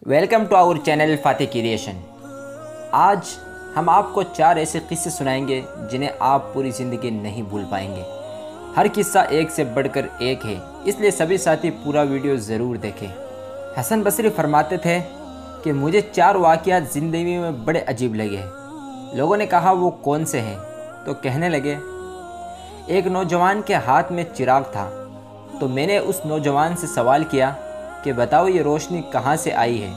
Welcome to our channel فاتح creation. آج ہم آپ کو 4 ایسے قصے سنائیں گے جنہیں آپ پوری زندگی نہیں بھول پائیں گے۔ ہر قصہ ایک سے بڑھ کر ایک ہے، اس لیے سبھی ساتھی پورا ویڈیو ضرور دیکھیں۔ حسن بصری فرماتے تھے کہ مجھے 4 واقعات زندگی میں بڑے عجیب لگے۔ لوگوں نے کہا وہ کون سے ہیں؟ تو کہنے لگے ایک نوجوان کے ہاتھ میں چراغ تھا، تو میں نے اس نوجوان سے سوال کیا کہ بتاؤ یہ روشنی کہاں سے آئی ہے؟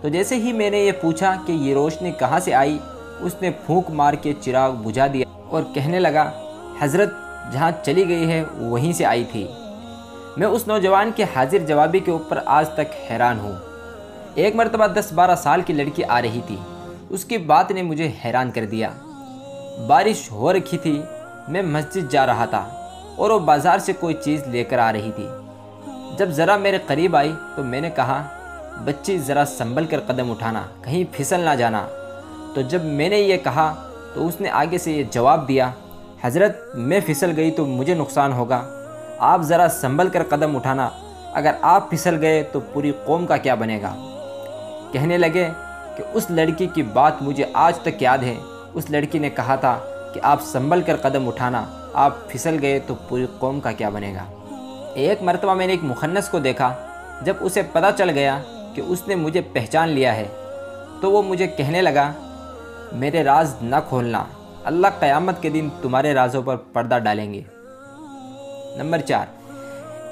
تو جیسے ہی میں نے یہ پوچھا کہ یہ روشنی کہاں سے آئی، اس نے پھونک مار کے چراغ بجھا دیا اور کہنے لگا حضرت جہاں چلی گئی ہے وہیں سے آئی تھی۔ میں اس نوجوان کے حاضر جوابی کے اوپر آج تک حیران ہوں۔ ایک مرتبہ 10-12 سال کی لڑکی آ رہی تھی، اس کی بات نے مجھے حیران کر دیا۔ بارش ہو رکھی تھی، میں مسجد جا رہا تھا اور وہ بازار سے کوئی چیز لے کر آ رہی تھی۔ جب ذرا میرے قریب آئی تو میں نے کہا بچی ذرا سنبھل کر قدم اٹھانا، کہیں پھسل نہ جانا۔ تو جب میں نے یہ کہا تو اس نے آگے سے یہ جواب دیا حضرت میں پھسل گئی تو مجھے نقصان ہوگا، آپ ذرا سنبھل کر قدم اٹھانا، اگر آپ پھسل گئے تو پوری قوم کا کیا بنے گا؟ کہنے لگے کہ اس لڑکی کی بات مجھے آج تک یاد ہے، اس لڑکی نے کہا تھا کہ آپ سنبھل کر قدم اٹھانا، آپ پھسل گئے تو پوری قوم کا کیا بنے گا؟ ایک مرتبہ میں نے ایک مخنث کو دیکھا، جب اسے پتہ چل گیا کہ اس نے مجھے پہچان لیا ہے تو وہ مجھے کہنے لگا میرے راز نہ کھولنا، اللہ قیامت کے دن تمہارے رازوں پر پردہ ڈالیں گے۔ نمبر 4،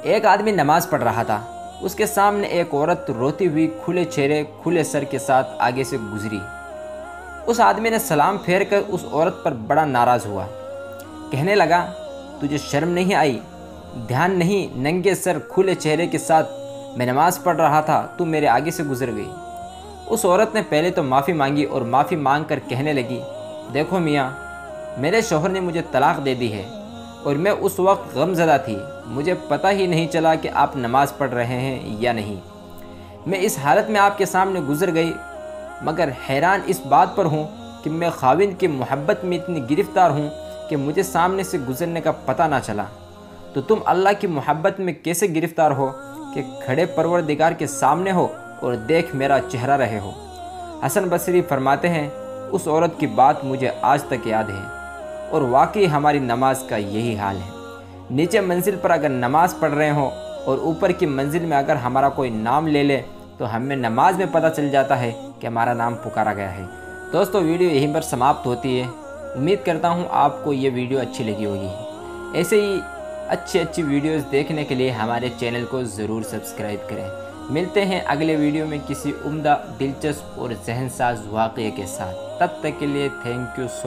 ایک آدمی نماز پڑھ رہا تھا، اس کے سامنے ایک عورت روتی ہوئی کھلے چہرے کھلے سر کے ساتھ آگے سے گزری۔ اس آدمی نے سلام پھیر کر اس عورت پر بڑا ناراض ہوا، کہنے لگا تجھے شرم نہیں آئی؟ دھیان نہیں، ننگے سر کھلے چہرے کے ساتھ میں نماز پڑھ رہا تھا، تو میرے آگے سے گزر گئی۔ اس عورت نے پہلے تو معافی مانگی اور معافی مانگ کر کہنے لگی دیکھو میاں، میرے شوہر نے مجھے طلاق دے دی ہے اور میں اس وقت غم زدہ تھی، مجھے پتہ ہی نہیں چلا کہ آپ نماز پڑھ رہے ہیں یا نہیں۔ میں اس حالت میں آپ کے سامنے گزر گئی، مگر حیران اس بات پر ہوں کہ میں خاوند کی محبت میں اتنی گرفتار ہوں کہ مجھے سامنے سے گزرنے کا پتہ نہ چلا۔ تو تم اللہ کی محبت میں کیسے گرفتار ہو کہ کھڑے پروردگار کے سامنے ہو اور دیکھ میرا چہرہ رہے ہو؟ حسن بصری فرماتے ہیں اس عورت کی بات مجھے آج تک یاد ہے، اور واقعی ہماری نماز کا یہی حال ہے۔ نیچے منزل پر اگر نماز پڑھ رہے ہوں اور اوپر کی منزل میں اگر ہمارا کوئی نام لے لے تو ہمیں نماز میں پتہ چل جاتا ہے کہ ہمارا نام پکارا گیا ہے۔ دوستو ویڈیو یہیں پر سماپت ہوتی ہے۔ امید کرتا ہوں آپ کو یہ ویڈیو اچھی لگی ہوگی۔ ایسے ہی اچھی ویڈیوز دیکھنے کے لیے ہمارے چینل کو ضرور سبسکرائب کریں۔ ملتے ہیں اگلے ویڈیو میں کسی عمدہ، دلچسپ اور ذہن ساز واقعے کے ساتھ۔ تب تک کے لیے تھینک یو سو مچ۔